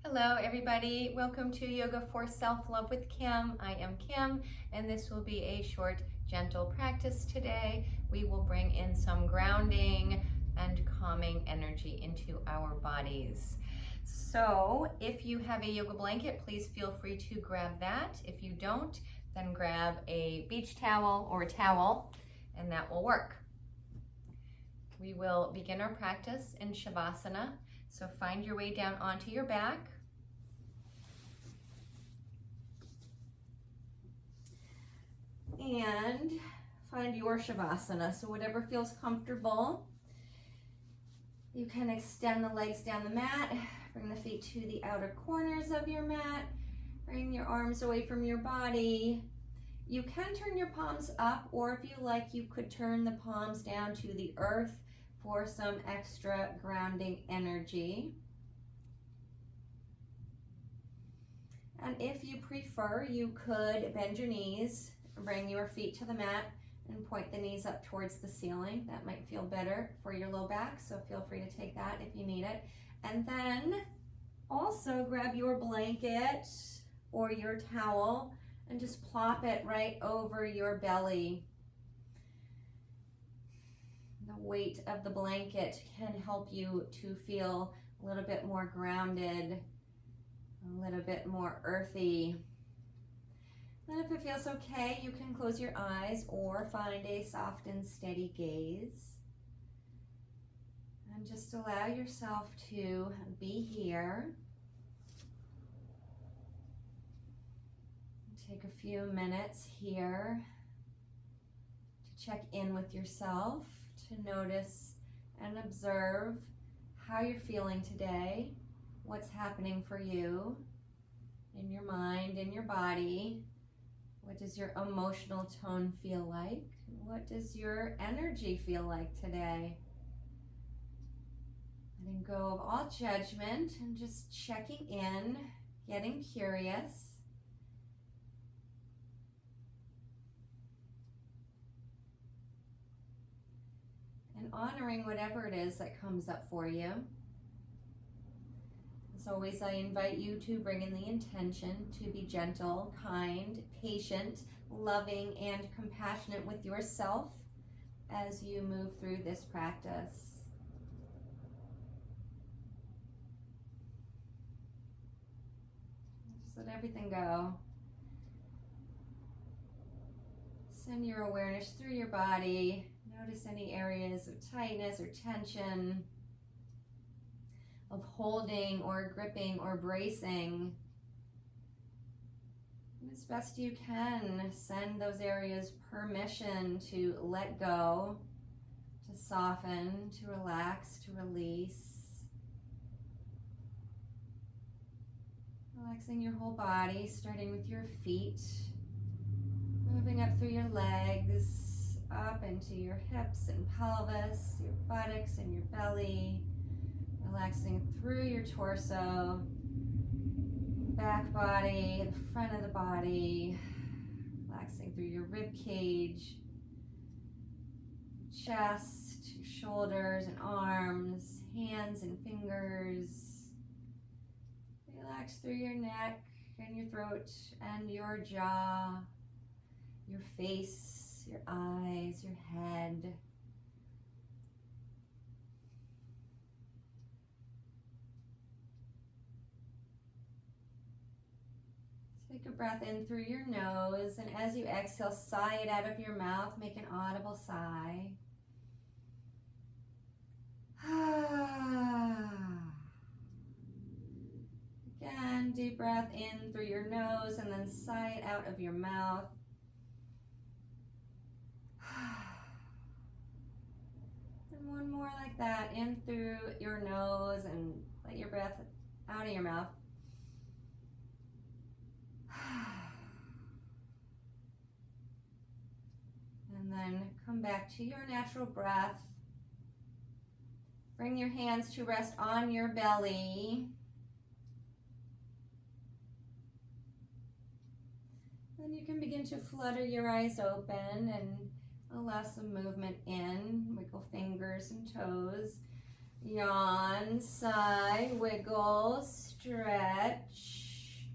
Hello everybody, welcome to Yoga for Self-Love with Kim. I am Kim and this will be a short, gentle practice today. We will bring in some grounding and calming energy into our bodies. So if you have a yoga blanket, please feel free to grab that. If you don't, then grab a beach towel or a towel and that will work. We will begin our practice in Shavasana. So find your way down onto your back. And find your Shavasana. So whatever feels comfortable. You can extend the legs down the mat. Bring the feet to the outer corners of your mat. Bring your arms away from your body. You can turn your palms up, or if you like, you could turn the palms down to the earth for some extra grounding energy. And if you prefer, you could bend your knees, bring your feet to the mat, and point the knees up towards the ceiling. That might feel better for your low back, so feel free to take that if you need it. And then also grab your blanket or your towel and just plop it right over your belly. The weight of the blanket can help you to feel a little bit more grounded, a little bit more earthy. And if it feels okay, you can close your eyes or find a soft and steady gaze. And just allow yourself to be here. Take a few minutes here to check in with yourself, to notice and observe how you're feeling today, what's happening for you in your mind, in your body. What does your emotional tone feel like? What does your energy feel like today? Letting go of all judgment and just checking in, getting curious. And honoring whatever it is that comes up for you. As always, I invite you to bring in the intention to be gentle, kind, patient, loving, and compassionate with yourself as you move through this practice. Just let everything go. Send your awareness through your body. Notice any areas of tightness or tension, of holding or gripping or bracing. And as best you can, send those areas permission to let go, to soften, to relax, to release. Relaxing your whole body, starting with your feet, moving up through your legs, up into your hips and pelvis, your buttocks and your belly, relaxing through your torso, back body, the front of the body, relaxing through your rib cage, chest, your shoulders and arms, hands and fingers. Relax through your neck and your throat and your jaw, your face, your eyes, your head. Take a breath in through your nose, and as you exhale, sigh it out of your mouth. Make an audible sigh. Again, deep breath in through your nose, and then sigh it out of your mouth. And one more like that, in through your nose, and let your breath out of your mouth. And then come back to your natural breath. Bring your hands to rest on your belly. Then you can begin to flutter your eyes open and allow some movement in. Wiggle fingers and toes. Yawn, sigh, wiggle, stretch.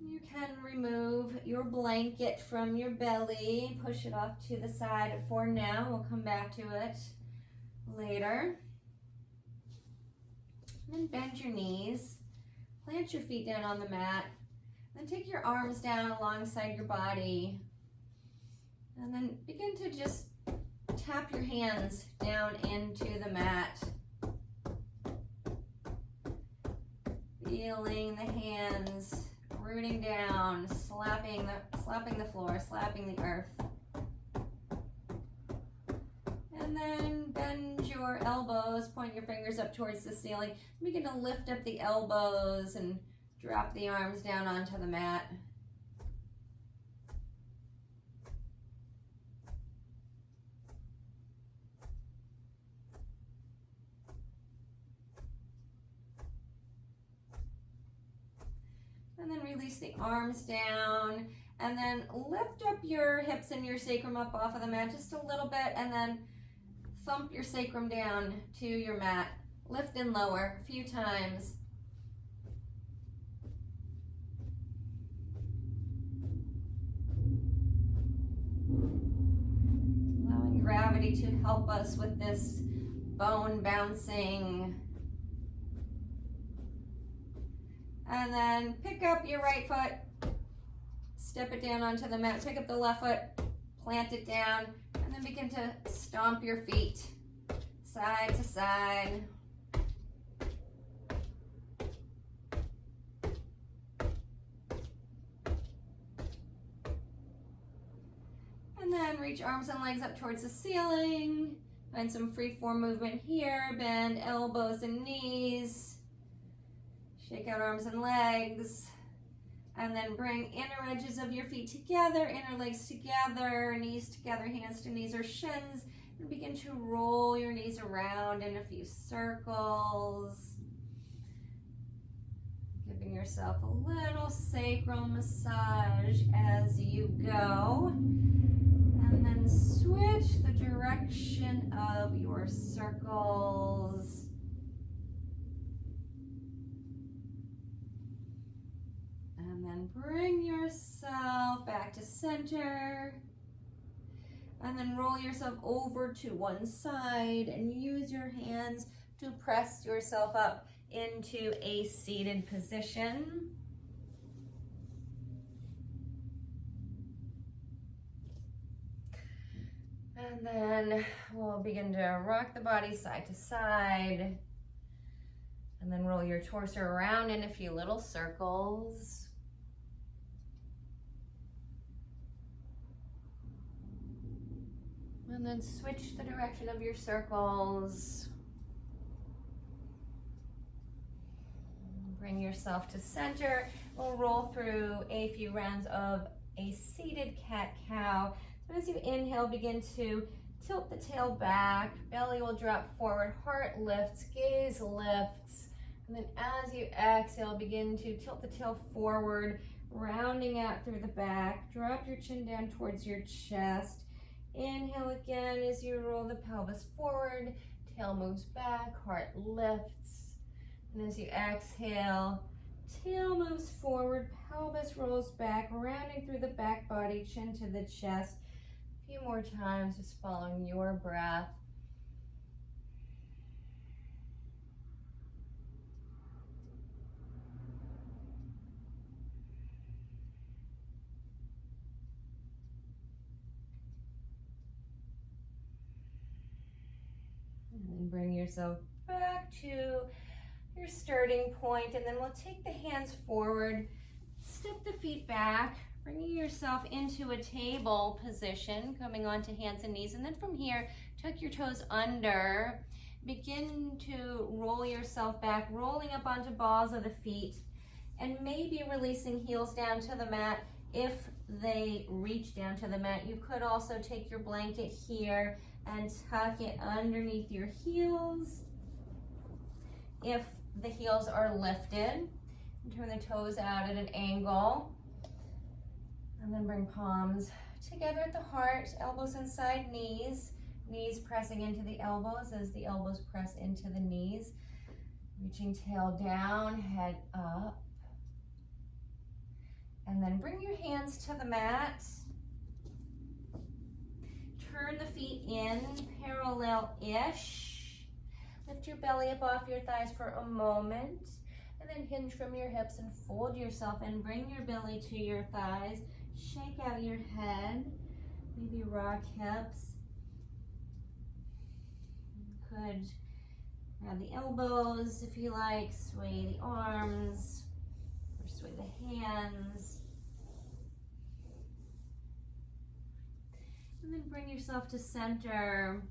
You can remove your blanket from your belly, push it off to the side for now. We'll come back to it later. And then bend your knees, plant your feet down on the mat, then take your arms down alongside your body. And then begin to just tap your hands down into the mat. Feeling the hands rooting down, slapping the floor, slapping the earth. And then bend your elbows, point your fingers up towards the ceiling. Begin to lift up the elbows and drop the arms down onto the mat. And then release the arms down, and then lift up your hips and your sacrum up off of the mat just a little bit, and then thump your sacrum down to your mat. Lift and lower a few times. Allowing gravity to help us with this bone bouncing. And then pick up your right foot, step it down onto the mat, pick up the left foot, plant it down, and then begin to stomp your feet side to side. And then reach arms and legs up towards the ceiling. Find some free form movement here, bend elbows and knees. Shake out arms and legs, and then bring inner edges of your feet together, inner legs together, knees together, hands to knees or shins, and begin to roll your knees around in a few circles. Giving yourself a little sacral massage as you go, and then switch the direction of your circles. And then bring yourself back to center. And then roll yourself over to one side and use your hands to press yourself up into a seated position. And then we'll begin to rock the body side to side. And then roll your torso around in a few little circles. And then switch the direction of your circles. Bring yourself to center. We'll roll through a few rounds of a seated cat-cow. So as you inhale, begin to tilt the tail back. Belly will drop forward. Heart lifts. Gaze lifts. And then as you exhale, begin to tilt the tail forward, rounding out through the back. Drop your chin down towards your chest. Inhale again as you roll the pelvis forward, tail moves back, heart lifts. And as you exhale, tail moves forward, pelvis rolls back, rounding through the back body, chin to the chest. A few more times, just following your breath. And then bring yourself back to your starting point, and then we'll take the hands forward, step the feet back, bringing yourself into a table position, coming onto hands and knees, and then from here, tuck your toes under, begin to roll yourself back, rolling up onto balls of the feet, and maybe releasing heels down to the mat if they reach down to the mat. You could also take your blanket here and tuck it underneath your heels if the heels are lifted. And turn the toes out at an angle. And then bring palms together at the heart, elbows inside knees, knees pressing into the elbows as the elbows press into the knees. Reaching tail down, head up. And then bring your hands to the mat. Turn the feet in, parallel-ish. Lift your belly up off your thighs for a moment. And then hinge from your hips and fold yourself and bring your belly to your thighs. Shake out your head. Maybe rock hips. You could grab the elbows if you like. Sway the arms. Or sway the hands. And then bring yourself to center.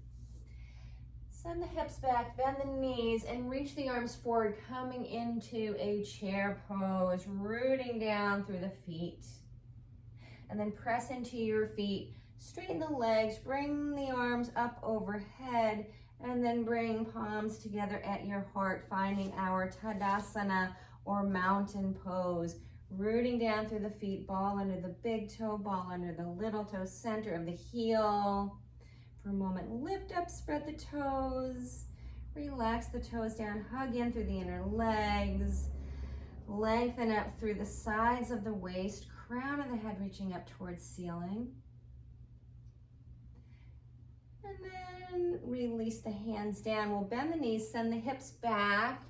Send the hips back, bend the knees, and reach the arms forward, coming into a chair pose, rooting down through the feet. And then press into your feet, straighten the legs, bring the arms up overhead, and then bring palms together at your heart, finding our Tadasana or mountain pose. Rooting down through the feet, ball under the big toe, ball under the little toe, center of the heel. For a moment, lift up, spread the toes. Relax the toes down, hug in through the inner legs. Lengthen up through the sides of the waist, crown of the head reaching up towards ceiling. And then release the hands down. We'll bend the knees, send the hips back.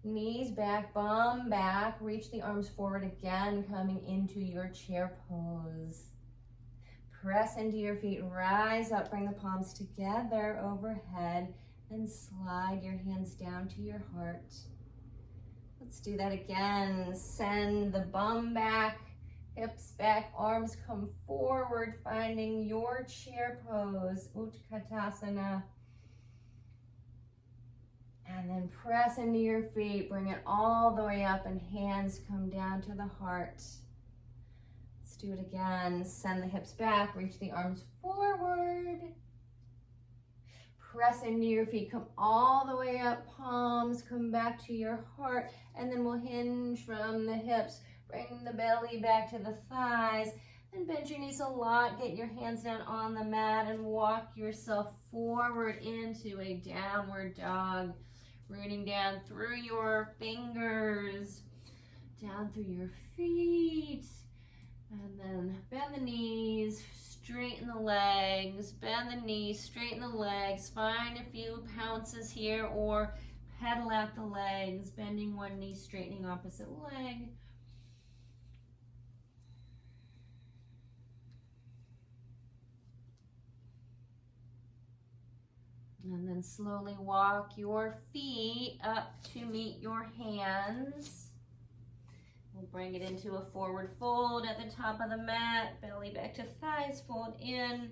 Knees back, bum back, reach the arms forward again, coming into your chair pose. Press into your feet, rise up, bring the palms together overhead, and slide your hands down to your heart. Let's do that again. Send the bum back, hips back, arms come forward, finding your chair pose, Utkatasana. And then press into your feet, bring it all the way up, and hands come down to the heart. Let's do it again. Send the hips back, reach the arms forward. Press into your feet, come all the way up, palms come back to your heart, and then we'll hinge from the hips, bring the belly back to the thighs, and bend your knees a lot, get your hands down on the mat, and walk yourself forward into a downward dog. Rooting down through your fingers, down through your feet, and then bend the knees, straighten the legs, bend the knees, straighten the legs, find a few pounces here or pedal out the legs, bending one knee, straightening opposite leg. And then slowly walk your feet up to meet your hands. We'll bring it into a forward fold at the top of the mat, belly back to thighs, fold in,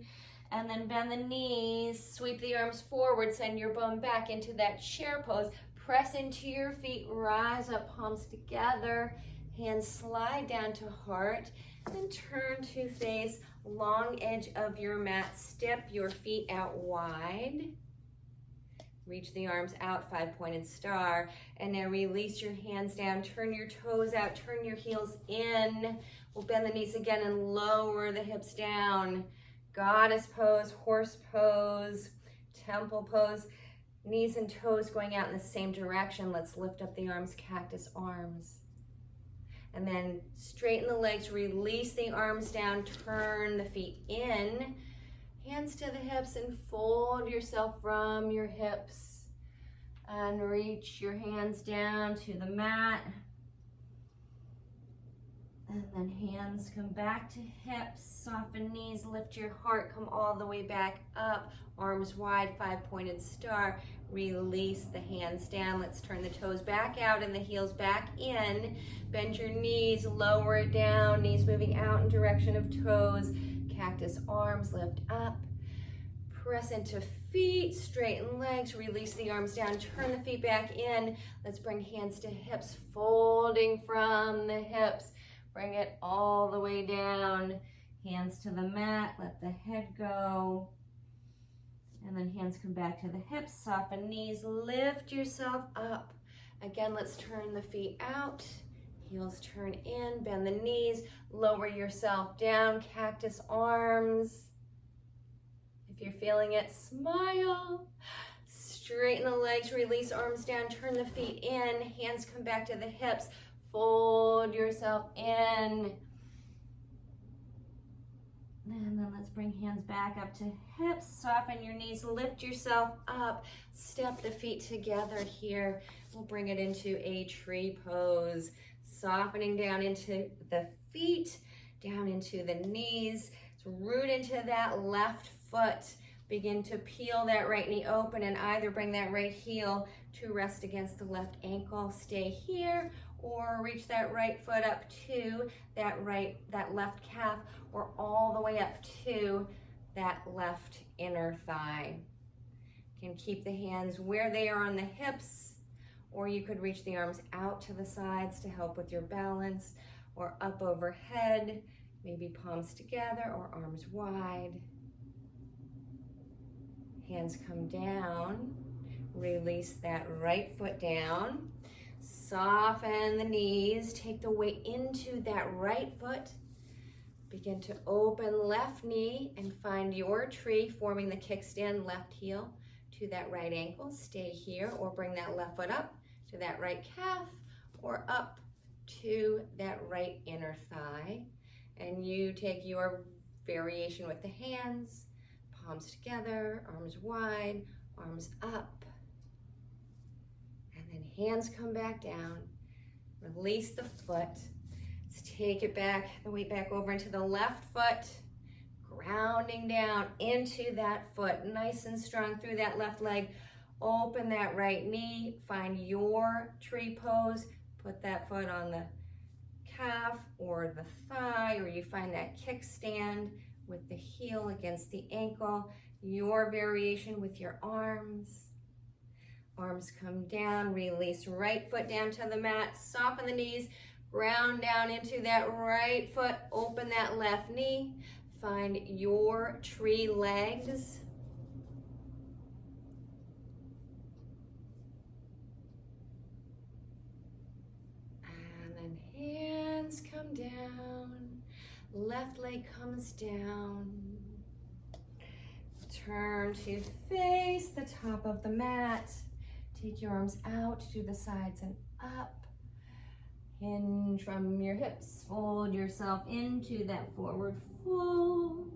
and then bend the knees, sweep the arms forward, send your bum back into that chair pose. Press into your feet, rise up, palms together, hands slide down to heart, then turn to face long edge of your mat. Step your feet out wide. Reach the arms out, 5-pointed star, and now release your hands down, turn your toes out, turn your heels in. We'll bend the knees again and lower the hips down. Goddess pose, horse pose, temple pose, knees and toes going out in the same direction. Let's lift up the arms, cactus arms. And then straighten the legs, release the arms down, turn the feet in. Hands to the hips and fold yourself from your hips and reach your hands down to the mat. And then hands come back to hips, soften knees, lift your heart, come all the way back up, arms wide, 5-pointed star. Release the hands down. Let's turn the toes back out and the heels back in. Bend your knees, lower it down, knees moving out in direction of toes. Cactus arms, lift up. Press into feet, straighten legs, release the arms down, turn the feet back in. Let's bring hands to hips, folding from the hips. Bring it all the way down. Hands to the mat, let the head go. And then hands come back to the hips, soften knees, lift yourself up. Again, let's turn the feet out. Heels turn in, bend the knees, lower yourself down, cactus arms. If you're feeling it, smile. Straighten the legs, release arms down, turn the feet in, hands come back to the hips, fold yourself in. And then let's bring hands back up to hips, soften your knees, lift yourself up, step the feet together here. We'll bring it into a tree pose, softening down into the feet, down into the knees. So root into that left foot. Begin to peel that right knee open and either bring that right heel to rest against the left ankle. Stay here or reach that right foot up to that left calf or all the way up to that left inner thigh. You can keep the hands where they are on the hips, or you could reach the arms out to the sides to help with your balance, or up overhead, maybe palms together or arms wide. Hands come down, release that right foot down, soften the knees, take the weight into that right foot, begin to open left knee and find your tree, forming the kickstand left heel to that right ankle. Stay here or bring that left foot up to that right calf or up to that right inner thigh. And you take your variation with the hands, palms together, arms wide, arms up. And then hands come back down. Release the foot. Let's take it back, the weight back over into the left foot. Grounding down into that foot, nice and strong through that left leg. Open that right knee. Find your tree pose. Put that foot on the calf or the thigh, or you find that kickstand with the heel against the ankle. Your variation with your arms. Arms come down, release right foot down to the mat, soften the knees, ground down into that right foot, open that left knee, find your tree legs. And then hands come down, left leg comes down. Turn to face the top of the mat. Take your arms out to the sides and up. Hinge from your hips. Fold yourself into that forward fold.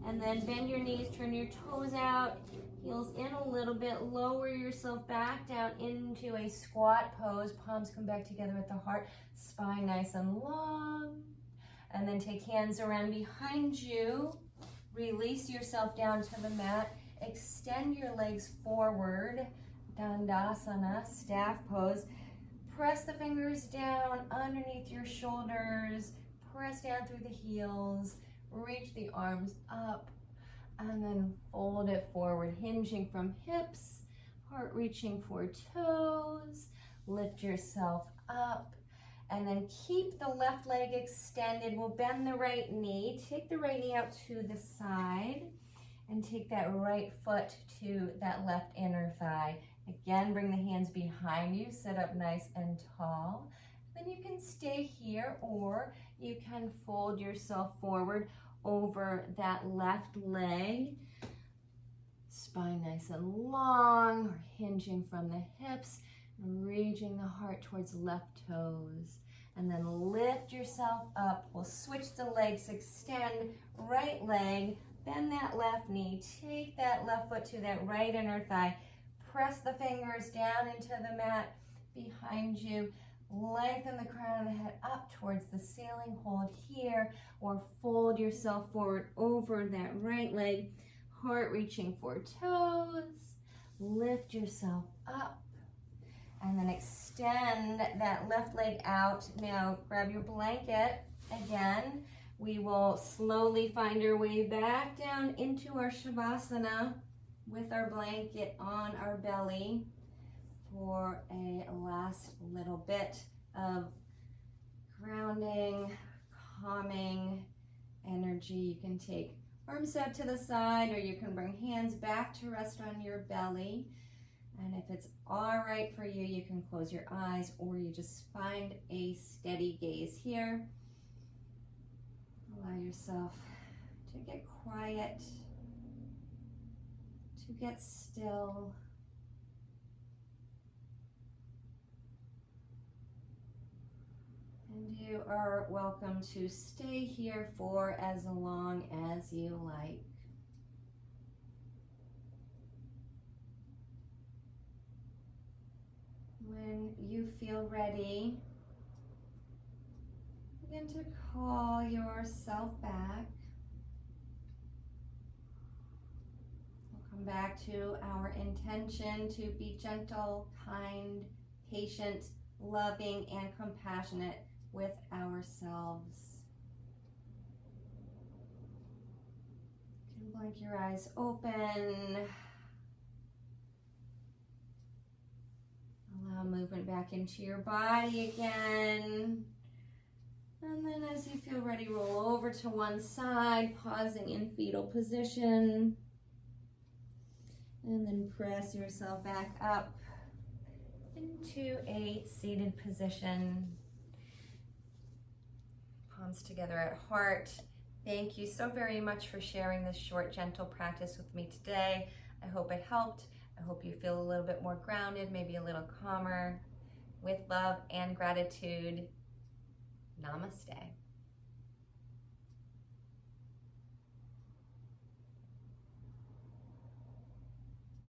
And then bend your knees, turn your toes out, heels in a little bit. Lower yourself back down into a squat pose. Palms come back together at the heart. Spine nice and long. And then take hands around behind you. Release yourself down to the mat. Extend your legs forward. Dandasana, staff pose. Press the fingers down underneath your shoulders. Press down through the heels. Reach the arms up. And then fold it forward, hinging from hips. Heart reaching for toes. Lift yourself up. And then keep the left leg extended. We'll bend the right knee. Take the right knee out to the side. And take that right foot to that left inner thigh. Again, bring the hands behind you. Sit up nice and tall. Then you can stay here, or you can fold yourself forward over that left leg. Spine nice and long, or hinging from the hips. Reaching the heart towards left toes. And then lift yourself up. We'll switch the legs, extend right leg, bend that left knee, take that left foot to that right inner thigh, press the fingers down into the mat behind you, lengthen the crown of the head up towards the ceiling, hold here, or fold yourself forward over that right leg, heart reaching for toes, lift yourself up. And then extend that left leg out. Now grab your blanket again. We will slowly find our way back down into our Shavasana with our blanket on our belly for a last little bit of grounding, calming energy. You can take arms out to the side, or you can bring hands back to rest on your belly. And if it's all right for you, you can close your eyes, or you just find a steady gaze here. Allow yourself to get quiet, to get still, And you are welcome to stay here for as long as you like. When you feel ready, begin to call yourself back. We'll come back to our intention to be gentle, kind, patient, loving, and compassionate with ourselves. You can blink your eyes open. Allow movement back into your body again. And then as you feel ready, roll over to one side, pausing in fetal position. And then press yourself back up into a seated position. Palms together at heart. Thank you so very much for sharing this short, gentle practice with me today. I hope it helped. I hope you feel a little bit more grounded, maybe a little calmer. With love and gratitude, namaste.